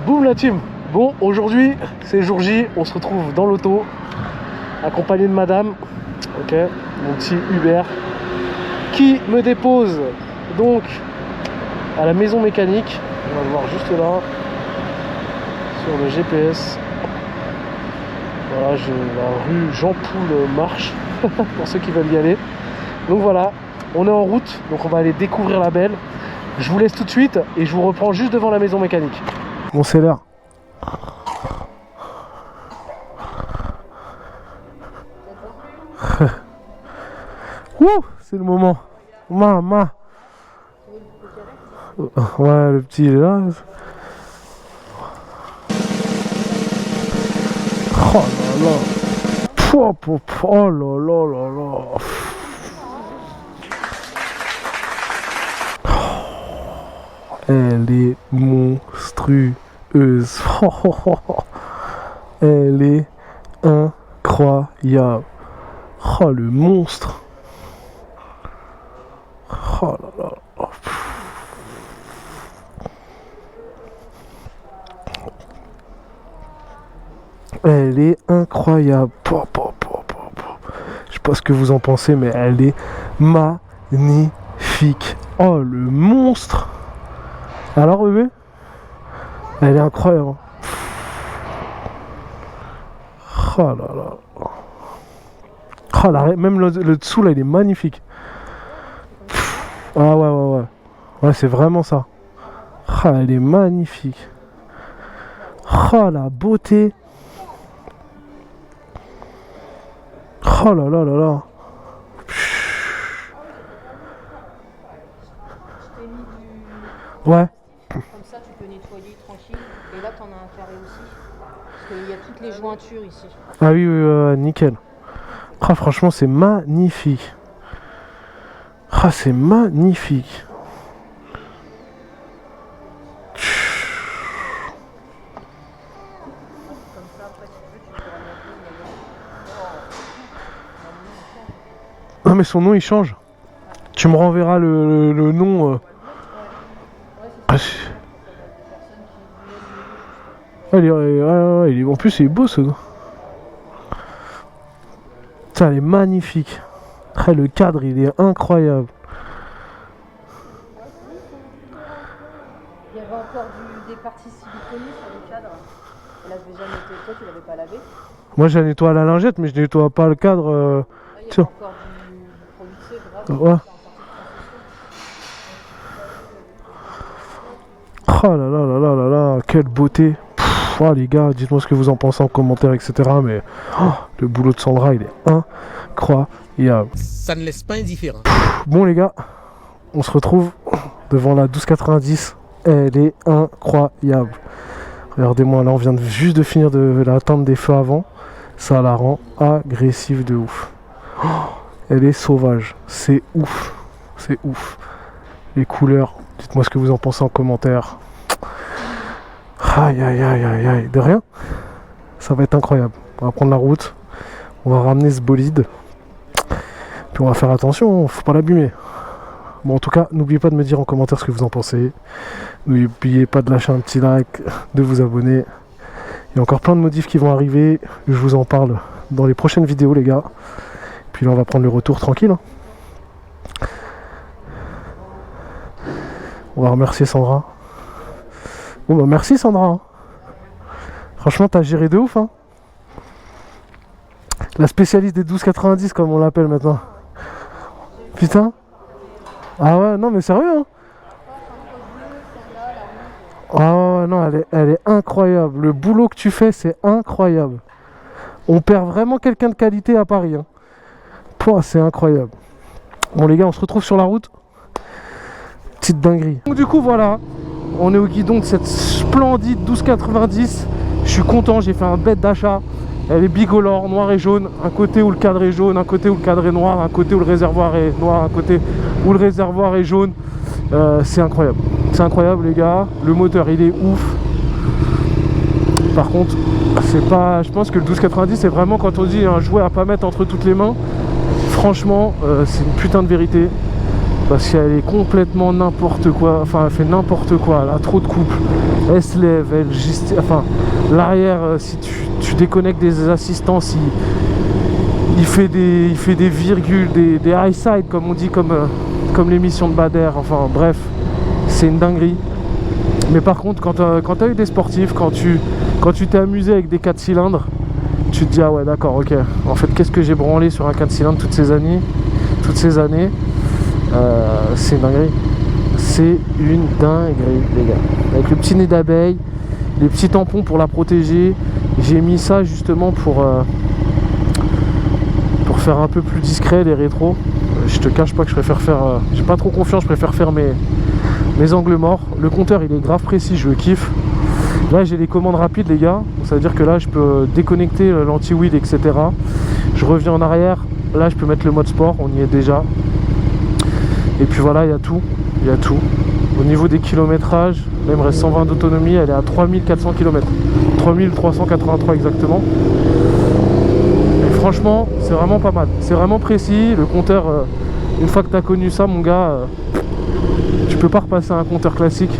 Boum la team. Bon, aujourd'hui c'est jour J, on se retrouve dans l'auto accompagné de madame, ok, mon petit Uber qui me dépose donc à la maison mécanique. On va le voir juste là sur le GPS. Voilà, la rue Jean-Poul-Marche pour ceux qui veulent y aller. Donc voilà, on est en route, donc on va aller découvrir la belle. Je vous laisse tout de suite et je vous reprends juste devant la maison mécanique. Bon, c'est l'heure. Ouh, c'est le moment. Maman. Ouais, le petit il est là. Oh là là. Oh là là là là. Elle est monstrueuse. Elle est incroyable. Oh le monstre. Oh là là. Elle est incroyable. Je sais pas ce que vous en pensez, mais elle est magnifique. Oh le monstre. Alors bébé, elle est incroyable. Oh là là. Oh là, même le dessous là il est magnifique. Ah ouais. Ouais, c'est vraiment ça. Oh, elle est magnifique. Oh la beauté. Oh là là là là. Ouais. Comme ça, tu peux nettoyer tranquille. Et là, t'en as un carré aussi. Parce qu'il y a toutes les jointures ici. Ah oui, nickel. Ah, franchement, c'est magnifique. Ah, c'est magnifique. Comme ça, après, si tu veux, tu peux remonter. Non, mais son nom, il change. Tu me renverras le nom. En plus, il est beau ce gars. Ça, elle est magnifique. Après, le cadre, il est incroyable. Il y avait encore des parties siliconées sur le cadre. Et là, je vais jamais nettoyer. Toi, tu l'avais pas lavé. Moi, je la nettoie à la lingette, mais je nettoie pas le cadre. Là, il y avait encore du produit de grave. Ouais. Oh là là là là là là, quelle beauté. Oh les gars, dites-moi ce que vous en pensez en commentaire, etc. Mais le boulot de Sandra, il est incroyable. Ça ne laisse pas indifférent. Bon les gars, on se retrouve devant la 1290. Elle est incroyable. Regardez-moi, là on vient juste de finir de la teinte des feux avant. Ça la rend agressive de ouf. Elle est sauvage. C'est ouf. C'est ouf. Les couleurs, dites-moi ce que vous en pensez en commentaire. Aïe aïe aïe aïe aïe. De rien. Ça va être incroyable. On va prendre la route. On va ramener ce bolide. Puis on va faire attention, faut pas l'abîmer. Bon, en tout cas, n'oubliez pas de me dire en commentaire ce que vous en pensez. N'oubliez pas de lâcher un petit like, de vous abonner. Il y a encore plein de modifs qui vont arriver. Je vous en parle dans les prochaines vidéos, les gars. Puis là, on va prendre le retour tranquille. On va remercier Sandra. Bon, bah merci Sandra. Franchement, t'as géré de ouf. La spécialiste des 1290, comme on l'appelle maintenant. Putain. Ah ouais, non mais sérieux Ah ouais, non, elle est incroyable. Le boulot que tu fais, c'est incroyable. On perd vraiment quelqu'un de qualité à Paris. C'est incroyable. Bon les gars, on se retrouve sur la route. Petite dinguerie. Donc du coup, voilà. On est au guidon de cette splendide 1290. Je suis content, j'ai fait un bête d'achat. Elle est bicolore, noir et jaune. Un côté où le cadre est jaune, un côté où le cadre est noir, un côté où le réservoir est noir, un côté où le réservoir est jaune. C'est incroyable. C'est incroyable les gars. Le moteur il est ouf. Par contre, c'est pas. Je pense que le 1290 c'est vraiment quand on dit un jouet à pas mettre entre toutes les mains. Franchement, c'est une putain de vérité. parce qu'elle est complètement n'importe quoi, enfin elle fait n'importe quoi, elle a trop de couple, elle se lève, enfin l'arrière, si tu déconnectes des assistances, il fait des virgules, des high side comme on dit, comme l'émission de Bader, enfin bref, c'est une dinguerie. Mais par contre quand tu as eu des sportifs, quand tu t'es amusé avec des 4 cylindres, tu te dis ah ouais d'accord, ok, en fait qu'est-ce que j'ai branlé sur un 4 cylindres toutes ces années, c'est une dinguerie. C'est une dinguerie les gars. Avec le petit nez d'abeille, les petits tampons pour la protéger. J'ai mis ça justement pour faire un peu plus discret les rétros. Je te cache pas que je préfère faire... j'ai pas trop confiance, je préfère faire mes angles morts. Le compteur il est grave précis, je le kiffe. Là j'ai les commandes rapides les gars. Ça veut dire que là je peux déconnecter l'anti-wheel etc. Je reviens en arrière. Là je peux mettre le mode sport, on y est déjà. Et puis voilà, il y a tout. Au niveau des kilométrages, là il me reste 120 d'autonomie, elle est à 3400 km. 3383 exactement. Et franchement, c'est vraiment pas mal. C'est vraiment précis. Le compteur, une fois que tu as connu ça, mon gars, tu peux pas repasser à un compteur classique.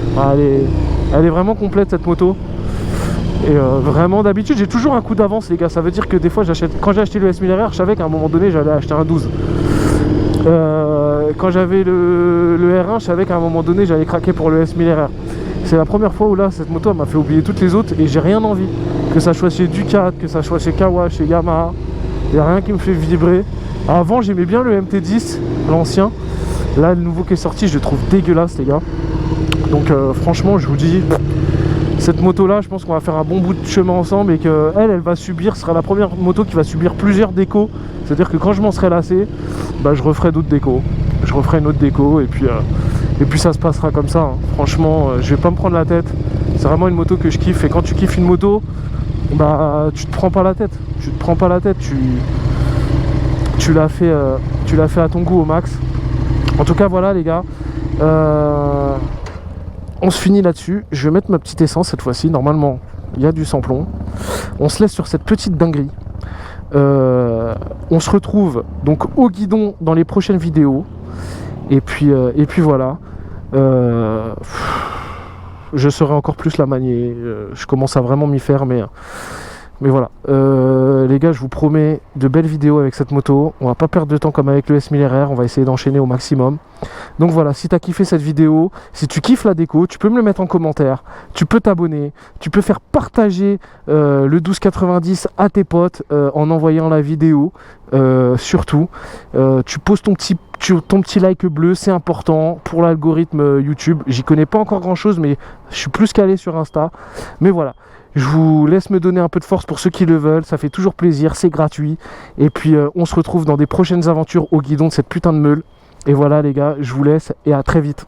Elle est vraiment complète cette moto. Et vraiment d'habitude j'ai toujours un coup d'avance les gars. Ça veut dire que des fois quand j'ai acheté le S1000RR, je savais qu'à un moment donné j'allais acheter un 12. Quand j'avais le R1, je savais qu'à un moment donné j'allais craquer pour le S1000RR. C'est la première fois où là cette moto m'a fait oublier toutes les autres et j'ai rien envie. Que ça soit chez Ducat, que ça soit chez Kawa, chez Yamaha, il n'y a rien qui me fait vibrer. Avant j'aimais bien le MT10, l'ancien. Là le nouveau qui est sorti je le trouve dégueulasse les gars. Donc franchement je vous dis, cette moto là je pense qu'on va faire un bon bout de chemin ensemble et que elle va subir, ce sera la première moto qui va subir plusieurs décos. C'est à dire que quand je m'en serai lassé, bah, je referai d'autres décos, je referai une autre déco et puis ça se passera comme ça hein. Franchement je vais pas me prendre la tête, c'est vraiment une moto que je kiffe. Et quand tu kiffes une moto, bah tu te prends pas la tête, tu l'as fait à ton goût au max. En tout cas voilà les gars, on se finit là-dessus. Je vais mettre ma petite essence cette fois-ci. Normalement, il y a du sans-plomb. On se laisse sur cette petite dinguerie. On se retrouve donc au guidon dans les prochaines vidéos. Et puis voilà. Je saurai encore plus la manier. Je commence à vraiment m'y faire, mais voilà. Les gars, je vous promets de belles vidéos avec cette moto. On va pas perdre de temps comme avec le S1000RR. On va essayer d'enchaîner au maximum. Donc voilà, si tu as kiffé cette vidéo, si tu kiffes la déco, tu peux me le mettre en commentaire, tu peux t'abonner, tu peux faire partager le 1290 à tes potes en envoyant la vidéo, surtout. Tu poses ton petit like bleu, c'est important pour l'algorithme YouTube. J'y connais pas encore grand chose, mais je suis plus calé sur Insta. Mais voilà, je vous laisse me donner un peu de force pour ceux qui le veulent, ça fait toujours plaisir, c'est gratuit. Et puis on se retrouve dans des prochaines aventures au guidon de cette putain de meule. Et voilà les gars, je vous laisse et à très vite.